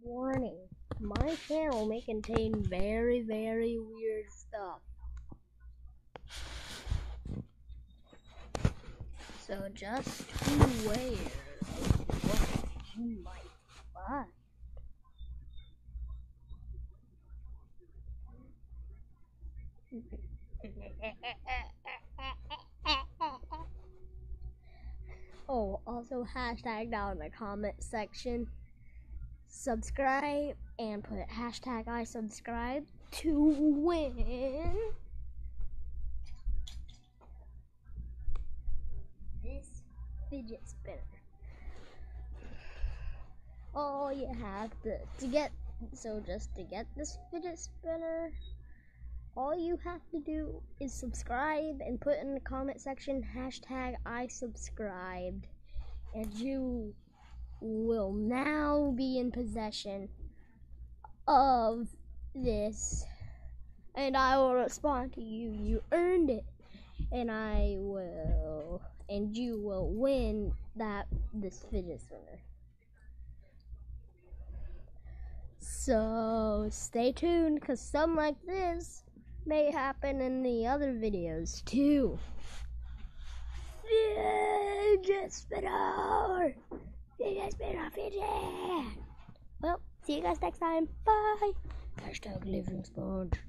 Warning, my channel may contain very, very weird stuff. So just beware of what you might find. Oh, also hashtag down in the comment section. Subscribe and put hashtag I subscribe to win this fidget spinner. All you have to get this fidget spinner, all you have to do is subscribe and put in the comment section hashtag I subscribed, and you will now be in possession of this, and I will respond to you. You earned it, and you will win this fidget spinner. So stay tuned, because something like this may happen in the other videos too. Fidget spinner! Fidget spinner, fidget! Well, see you guys next time. Bye! Hashtag living sponge.